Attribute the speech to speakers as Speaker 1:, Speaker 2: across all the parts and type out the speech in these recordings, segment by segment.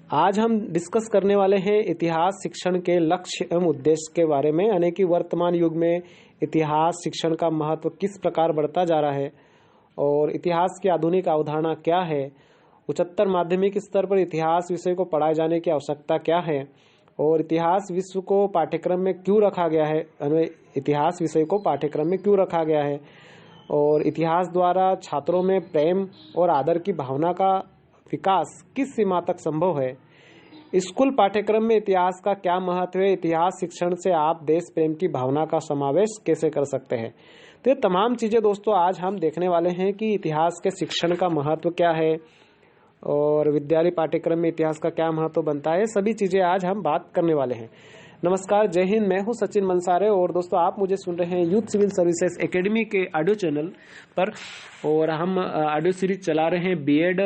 Speaker 1: आज हम डिस्कस करने वाले हैं इतिहास शिक्षण के लक्ष्य एवं उद्देश्य के बारे में, यानी कि वर्तमान युग में इतिहास शिक्षण का महत्व किस प्रकार बढ़ता जा रहा है और इतिहास की आधुनिक अवधारणा क्या है, उच्चतर माध्यमिक स्तर पर इतिहास विषय को पढ़ाए जाने की आवश्यकता क्या है और इतिहास विश्व को पाठ्यक्रम में क्यों रखा गया है, इतिहास विषय को पाठ्यक्रम में क्यों रखा गया है और इतिहास द्वारा छात्रों में प्रेम और आदर की भावना का विकास किस सीमा तक संभव है। स्कूल पाठ्यक्रम में इतिहास का क्या महत्व है, इतिहास शिक्षण से आप देश प्रेम की भावना का समावेश कैसे कर सकते हैं। तो ये तमाम चीजें दोस्तों आज हम देखने वाले हैं कि इतिहास के शिक्षण का महत्व क्या है और विद्यालय पाठ्यक्रम में इतिहास का क्या महत्व बनता है। सभी चीजें आज हम बात करने वाले हैं। नमस्कार, जय हिंद। मैं हूं सचिन मंसारे और दोस्तों आप मुझे सुन रहे हैं यूथ सिविल सर्विसेज एकेडमी के ऑडियो चैनल पर और हम ऑडियो सीरीज चला रहे हैं बीएड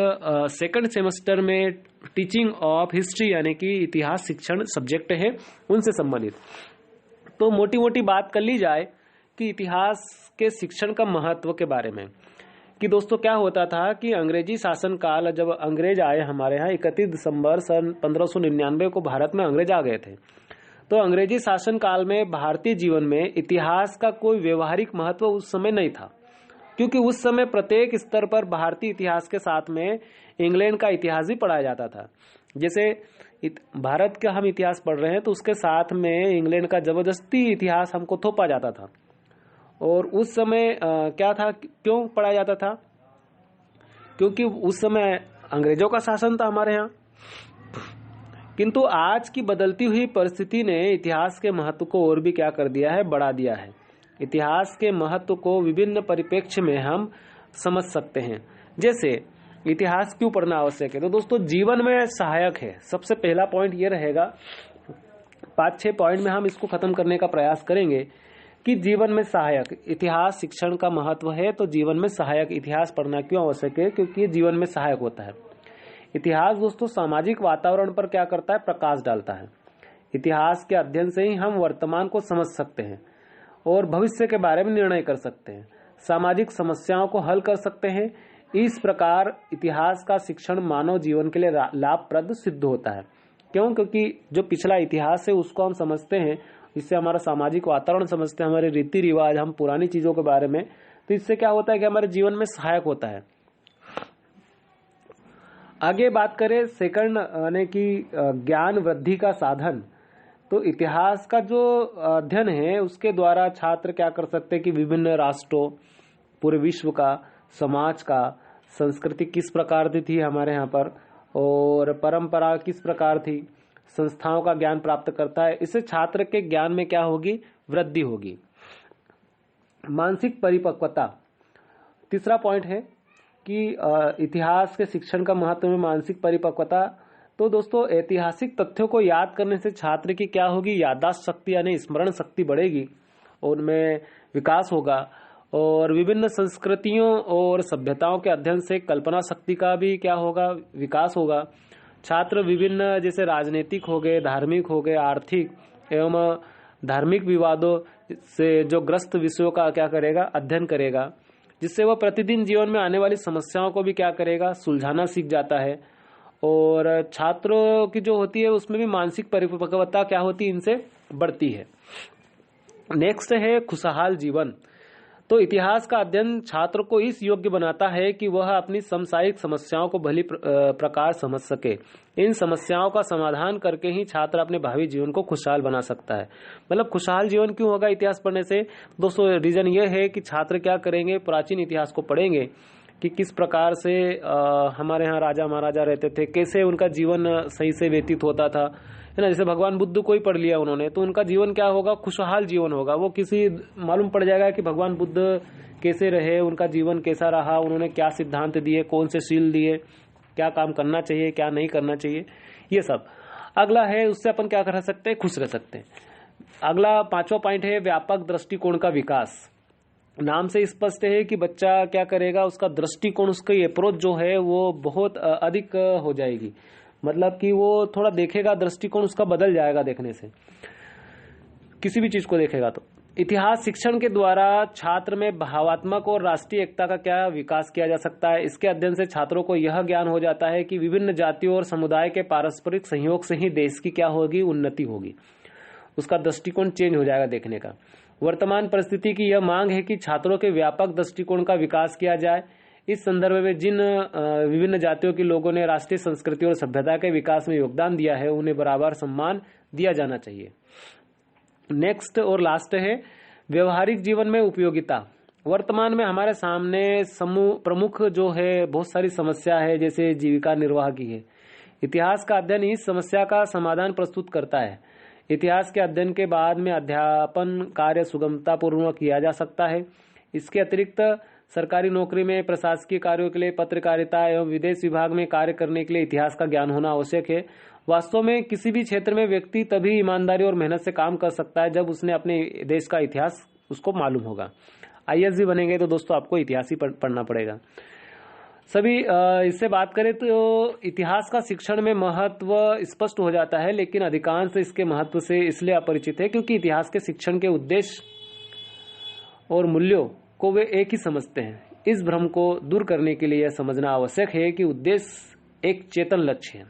Speaker 1: सेकंड सेमेस्टर में टीचिंग ऑफ हिस्ट्री, यानी कि इतिहास शिक्षण सब्जेक्ट है उनसे संबंधित। तो मोटी मोटी बात कर ली जाए कि इतिहास के शिक्षण का महत्व के बारे में कि दोस्तों क्या होता था कि अंग्रेजी शासन काल, जब अंग्रेज आए हमारे यहाँ 31 दिसंबर सन 1599 को भारत में अंग्रेज आ गए थे, तो अंग्रेजी शासन काल में भारतीय जीवन में इतिहास का कोई व्यवहारिक महत्व उस समय नहीं था, क्योंकि उस समय प्रत्येक स्तर पर भारतीय इतिहास के साथ में इंग्लैंड का इतिहास भी पढ़ाया जाता था। जैसे भारत का हम इतिहास पढ़ रहे हैं तो उसके साथ में इंग्लैंड का जबरदस्ती इतिहास हमको थोपा जाता था। और उस समय क्या था, क्यों पढ़ाया जाता था? क्योंकि उस समय अंग्रेजों का शासन था हमारे यहाँ। किंतु आज की बदलती हुई परिस्थिति ने इतिहास के महत्व को और भी क्या कर दिया है, बढ़ा दिया है। इतिहास के महत्व को विभिन्न परिप्रेक्ष्य में हम समझ सकते हैं। जैसे इतिहास क्यों पढ़ना आवश्यक है, तो दोस्तों जीवन में सहायक है। सबसे पहला पॉइंट ये रहेगा, 5-6 पॉइंट में हम इसको खत्म करने का प्रयास करेंगे कि जीवन में सहायक इतिहास शिक्षण का महत्व है। तो जीवन में सहायक इतिहास पढ़ना क्यों आवश्यक है, क्योंकि ये जीवन में सहायक होता है। इतिहास दोस्तों सामाजिक वातावरण पर क्या करता है, प्रकाश डालता है। इतिहास के अध्ययन से ही हम वर्तमान को समझ सकते हैं और भविष्य के बारे में निर्णय कर सकते हैं, सामाजिक समस्याओं को हल कर सकते हैं। इस प्रकार इतिहास का शिक्षण मानव जीवन के लिए लाभप्रद सिद्ध होता है। क्यों? क्योंकि जो पिछला इतिहास है उसको हम समझते हैं, इससे हमारा सामाजिक वातावरण समझते हैं, हमारे रीति रिवाज, हम पुरानी चीजों के बारे में, तो इससे क्या होता है कि हमारे जीवन में सहायक होता है। आगे बात करें सेकंड, यानी कि ज्ञान वृद्धि का साधन, तो इतिहास का जो अध्ययन है उसके द्वारा छात्र क्या कर सकते हैं कि विभिन्न राष्ट्रों, पूरे विश्व का, समाज का, संस्कृति किस प्रकार थी हमारे यहाँ पर और परंपरा किस प्रकार थी, संस्थाओं का ज्ञान प्राप्त करता है। इससे छात्र के ज्ञान में क्या होगी, वृद्धि होगी। मानसिक परिपक्वता तीसरा पॉइंट है कि इतिहास के शिक्षण का महत्व में मानसिक परिपक्वता। तो दोस्तों ऐतिहासिक तथ्यों को याद करने से छात्र की क्या होगी, याददाश्त शक्ति यानी स्मरण शक्ति बढ़ेगी और उनमें विकास होगा। और विभिन्न संस्कृतियों और सभ्यताओं के अध्ययन से कल्पना शक्ति का भी क्या होगा, विकास होगा। छात्र विभिन्न जैसे राजनीतिक हो गए, धार्मिक हो गए, आर्थिक एवं धार्मिक विवादों से जो ग्रस्त विषयों का क्या करेगा, अध्ययन करेगा, जिससे वह प्रतिदिन जीवन में आने वाली समस्याओं को भी क्या करेगा, सुलझाना सीख जाता है। और छात्रों की जो होती है उसमें भी मानसिक परिपक्वता क्या होती है, इनसे बढ़ती है। नेक्स्ट है खुशहाल जीवन। तो इतिहास का अध्ययन छात्र को इस योग्य बनाता है कि वह अपनी समसामयिक समस्याओं को भली प्रकार समझ सके। इन समस्याओं का समाधान करके ही छात्र अपने भावी जीवन को खुशहाल बना सकता है। मतलब खुशहाल जीवन क्यों होगा इतिहास पढ़ने से? दोस्तों रीजन ये है कि छात्र क्या करेंगे, प्राचीन इतिहास को पढ़ेंगे कि किस प्रकार से हमारे यहाँ राजा महाराजा रहते थे, कैसे उनका जीवन सही से व्यतीत होता था, है ना। जैसे भगवान बुद्ध को ही पढ़ लिया उन्होंने, तो उनका जीवन क्या होगा, खुशहाल जीवन होगा। वो किसी मालूम पड़ जाएगा कि भगवान बुद्ध कैसे रहे, उनका जीवन कैसा रहा, उन्होंने क्या सिद्धांत दिए, कौन से शील दिए, क्या काम करना चाहिए, क्या नहीं करना चाहिए, ये सब। अगला है उससे अपन क्या कर सकते हैं, खुश रह सकते हैं। अगला 5वां पॉइंट है व्यापक दृष्टिकोण का विकास। नाम से स्पष्ट है कि बच्चा क्या करेगा, उसका दृष्टिकोण, उसकी अप्रोच जो है वो बहुत अधिक हो जाएगी। मतलब कि वो थोड़ा देखेगा, दृष्टिकोण उसका बदल जाएगा देखने से, किसी भी चीज को देखेगा इतिहास शिक्षण के द्वारा छात्र में भावात्मक और राष्ट्रीय एकता का क्या विकास किया जा सकता है। इसके अध्ययन से छात्रों को यह ज्ञान हो जाता है कि विभिन्न जातियों और समुदाय के पारस्परिक सहयोग से ही देश की क्या होगी, उन्नति होगी। उसका दृष्टिकोण चेंज हो जाएगा देखने का। वर्तमान परिस्थिति की यह मांग है कि छात्रों के व्यापक दृष्टिकोण का विकास किया जाए। इस संदर्भ में जिन विभिन्न जातियों के लोगों ने राष्ट्रीय संस्कृति और सभ्यता के विकास में योगदान दिया है, उन्हें बराबर सम्मान दिया जाना चाहिए। नेक्स्ट और लास्ट है व्यवहारिक जीवन में उपयोगिता। वर्तमान में हमारे सामने प्रमुख जो है बहुत सारी समस्या है, जैसे जीविका निर्वाह की है। इतिहास का अध्ययन इस समस्या का समाधान प्रस्तुत करता है। इतिहास के अध्ययन के बाद में अध्यापन कार्य सुगमता पूर्वक किया जा सकता है। इसके अतिरिक्त सरकारी नौकरी में प्रशासकीय कार्यों के लिए पत्रकारिता एवं विदेश विभाग में कार्य करने के लिए इतिहास का ज्ञान होना आवश्यक है। वास्तव में किसी भी क्षेत्र में व्यक्ति तभी ईमानदारी और मेहनत से काम कर सकता है जब उसने अपने देश का इतिहास उसको मालूम होगा। आईएएस भी बनेंगे तो दोस्तों आपको इतिहास ही पढ़ना पड़ेगा। सभी इससे बात करें तो इतिहास का शिक्षण में महत्व स्पष्ट हो जाता है, लेकिन अधिकांश इसके महत्व से इसलिए अपरिचित है क्योंकि इतिहास के शिक्षण के उद्देश्य और मूल्यों को वे एक ही समझते हैं। इस भ्रम को दूर करने के लिए यह समझना आवश्यक है कि उद्देश्य एक चेतन लक्ष्य है।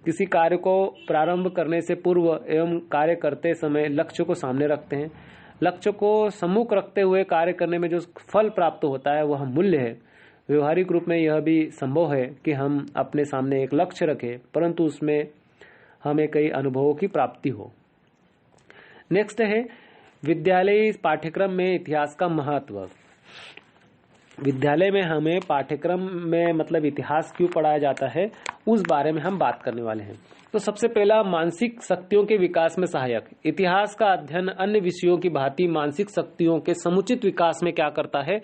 Speaker 1: किसी कार्य को प्रारंभ करने से पूर्व एवं कार्य करते समय लक्ष्य को सामने रखते हैं। लक्ष्य को सम्मुख रखते हुए कार्य करने में जो फल प्राप्त होता है वह मूल्य है। व्यवहारिक रूप में यह भी संभव है कि हम अपने सामने एक लक्ष्य रखें परंतु उसमें हमें कई अनुभवों की प्राप्ति हो। नेक्स्ट है विद्यालय पाठ्यक्रम में इतिहास का महत्व। विद्यालय में हमें पाठ्यक्रम में मतलब इतिहास क्यों पढ़ाया जाता है उस बारे में हम बात करने वाले हैं। तो सबसे पहला, मानसिक शक्तियों के विकास में सहायक। इतिहास का अध्ययन अन्य विषयों की भांति मानसिक शक्तियों के समुचित विकास में क्या करता है,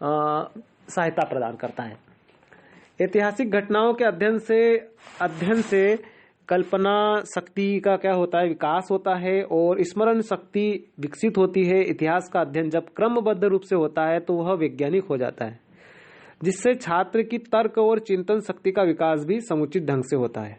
Speaker 1: सहायता प्रदान करता है। ऐतिहासिक घटनाओं के अध्ययन से कल्पना शक्ति का क्या होता है, विकास होता है और स्मरण शक्ति विकसित होती है। इतिहास का अध्ययन जब क्रमबद्ध रूप से होता है तो वह वैज्ञानिक हो जाता है, जिससे छात्र की तर्क और चिंतन शक्ति का विकास भी समुचित ढंग से होता है।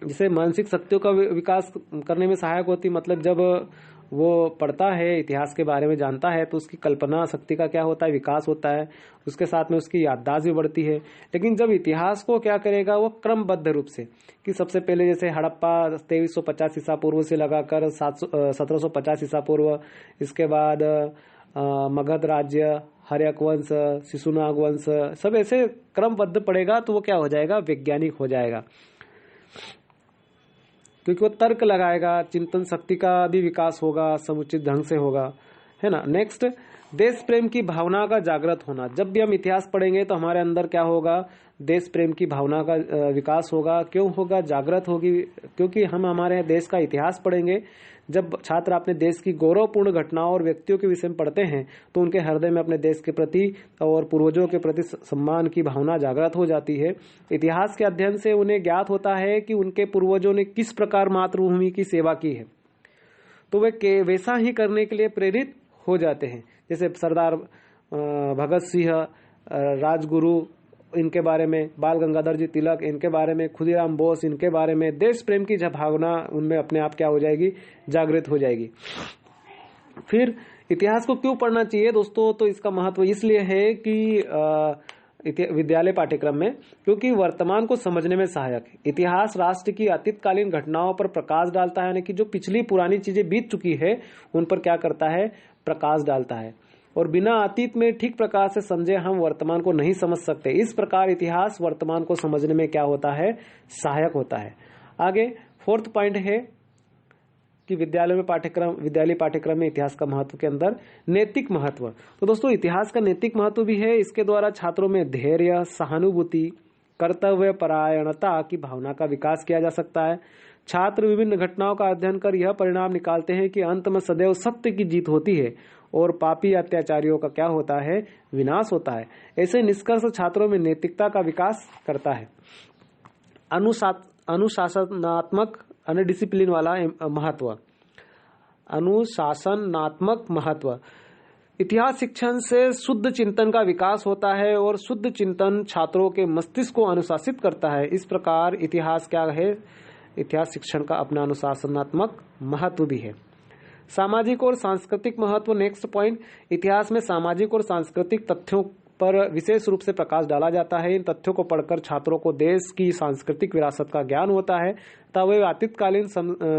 Speaker 1: जिसे मानसिक शक्तियों का विकास करने में सहायक होती, मतलब जब वो पढ़ता है, इतिहास के बारे में जानता है तो उसकी कल्पना शक्ति का क्या होता है, विकास होता है। उसके साथ में उसकी याददाश्त भी बढ़ती है। लेकिन जब इतिहास को क्या करेगा, वो क्रमबद्ध रूप से, कि सबसे पहले जैसे हड़प्पा 2350 ईसा पूर्व से लगाकर 1750 ईसा पूर्व, इसके बाद मगध राज्य, हर्यक वंश, शिशुनाग वंश, सब ऐसे क्रमबद्ध पड़ेगा तो वो क्या हो जाएगा, वैज्ञानिक हो जाएगा, क्योंकि वो तर्क लगाएगा, चिंतन शक्ति का भी विकास होगा, समुचित ढंग से होगा, है ना। नेक्स्ट, देश प्रेम की भावना का जागृत होना। जब भी हम इतिहास पढ़ेंगे तो हमारे अंदर क्या होगा, देश प्रेम की भावना का विकास होगा। क्यों होगा, जागृत होगी, क्योंकि हम हमारे देश का इतिहास पढ़ेंगे। जब छात्र अपने देश की गौरवपूर्ण घटनाओं और व्यक्तियों के विषय में पढ़ते हैं तो उनके हृदय में अपने देश के प्रति और पूर्वजों के प्रति सम्मान की भावना जागृत हो जाती है। इतिहास के अध्ययन से उन्हें ज्ञात होता है कि उनके पूर्वजों ने किस प्रकार मातृभूमि की सेवा की है, तो वे वैसा ही करने के लिए प्रेरित हो जाते हैं। जैसे सरदार भगत सिंह, राजगुरु, इनके बारे में, बाल गंगाधर जी तिलक, इनके बारे में, खुदीराम बोस, इनके बारे में देश प्रेम की जब भावना उनमें अपने आप क्या हो जाएगी, जागृत हो जाएगी। फिर इतिहास को क्यों पढ़ना चाहिए दोस्तों, तो इसका महत्व इसलिए है कि विद्यालय पाठ्यक्रम में, क्योंकि वर्तमान को समझने में सहायक है। इतिहास राष्ट्र की अतीतकालीन घटनाओं पर प्रकाश डालता है, यानी कि जो पिछली पुरानी चीजें बीत चुकी है उन पर क्या करता है, प्रकाश डालता है। और बिना अतीत में ठीक प्रकार से समझे हम वर्तमान को नहीं समझ सकते। इस प्रकार इतिहास वर्तमान को समझने में क्या होता है, सहायक होता है। आगे फोर्थ पॉइंट है कि विद्यालय पाठ्यक्रम में इतिहास का महत्व के अंदर नैतिक महत्व। तो दोस्तों इतिहास का नैतिक महत्व भी है। इसके द्वारा छात्रों में धैर्य, सहानुभूति, कर्तव्य परायणता की भावना का विकास किया जा सकता है। छात्र विभिन्न घटनाओं का अध्ययन कर यह परिणाम निकालते हैं कि अंत में सदैव सत्य की जीत होती है और पापी अत्याचारियों का क्या होता है, विनाश होता है। ऐसे निष्कर्ष छात्रों में नैतिकता का विकास करता है। अनुशासनात्मक डिसिप्लिन वाला महत्व, अनुशासनात्मक महत्व। इतिहास शिक्षण से शुद्ध चिंतन का विकास होता है और शुद्ध चिंतन छात्रों के मस्तिष्क को अनुशासित करता है। इस प्रकार इतिहास क्या है, इतिहास शिक्षण का अपना अनुशासनात्मक महत्व भी है। सामाजिक और सांस्कृतिक महत्व। नेक्स्ट पॉइंट, इतिहास में सामाजिक और सांस्कृतिक तथ्यों पर विशेष रूप से प्रकाश डाला जाता है। इन तथ्यों को पढ़कर छात्रों को देश की सांस्कृतिक विरासत का ज्ञान होता है तथा वे अतीतकालीन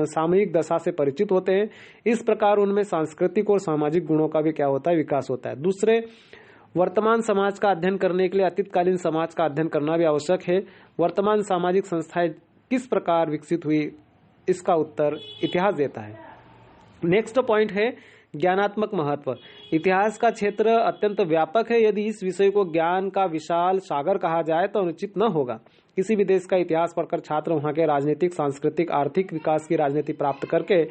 Speaker 1: सामयिक दशा से परिचित होते हैं। इस प्रकार उनमें सांस्कृतिक और सामाजिक गुणों का भी क्या होता है, विकास होता है। दूसरे, वर्तमान समाज का अध्ययन करने के लिए अतीतकालीन समाज का अध्ययन करना भी आवश्यक है। वर्तमान सामाजिक संस्थाएं किस प्रकार विकसित हुई, इसका उत्तर इतिहास देता है। नेक्स्ट पॉइंट है ज्ञानात्मक महत्व। इतिहास का क्षेत्र अत्यंत व्यापक है। यदि इस विषय को ज्ञान का विशाल सागर कहा जाए तो अनुचित न होगा। किसी भी देश का इतिहास पढ़कर छात्र वहां के राजनीतिक, सांस्कृतिक, आर्थिक विकास की राजनीति प्राप्त करके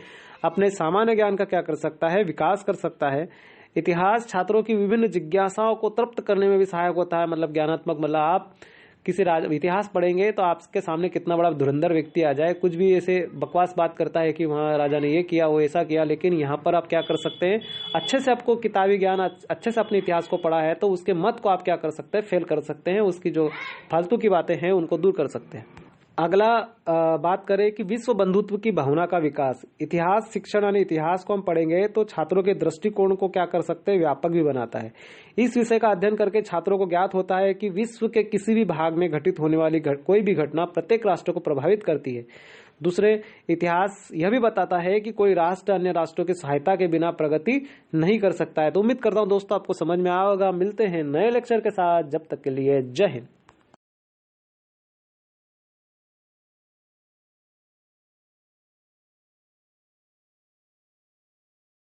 Speaker 1: अपने सामान्य ज्ञान का क्या कर सकता है, विकास कर सकता है। इतिहास छात्रों की विभिन्न जिज्ञासाओं को तृप्त करने में भी सहायक होता है। मतलब ज्ञानात्मक, मतलब आप किसी इतिहास पढ़ेंगे तो आपके सामने कितना बड़ा धुरंधर व्यक्ति आ जाए, कुछ भी ऐसे बकवास बात करता है कि वहाँ राजा ने ये किया, वो ऐसा किया, लेकिन यहाँ पर आप क्या कर सकते हैं, अच्छे से आपको किताबी ज्ञान, अच्छे से अपने इतिहास को पढ़ा है तो उसके मत को आप क्या कर सकते हैं, फेल कर सकते हैं। उसकी जो फालतू की बातें हैं उनको दूर कर सकते हैं। अगला बात करें कि विश्व बंधुत्व की भावना का विकास। इतिहास शिक्षण यानी इतिहास को हम पढ़ेंगे तो छात्रों के दृष्टिकोण को क्या कर सकते हैं, व्यापक भी बनाता है। इस विषय का अध्ययन करके छात्रों को ज्ञात होता है कि विश्व के किसी भी भाग में घटित होने वाली कोई भी घटना प्रत्येक राष्ट्र को प्रभावित करती है। दूसरे, इतिहास यह भी बताता है कि कोई राष्ट्र अन्य राष्ट्रों की सहायता के बिना प्रगति नहीं कर सकता है। तो उम्मीद करता हूं दोस्तों आपको समझ में आया होगा। मिलते हैं नए लेक्चर के साथ, जब तक के लिए जय हिंद।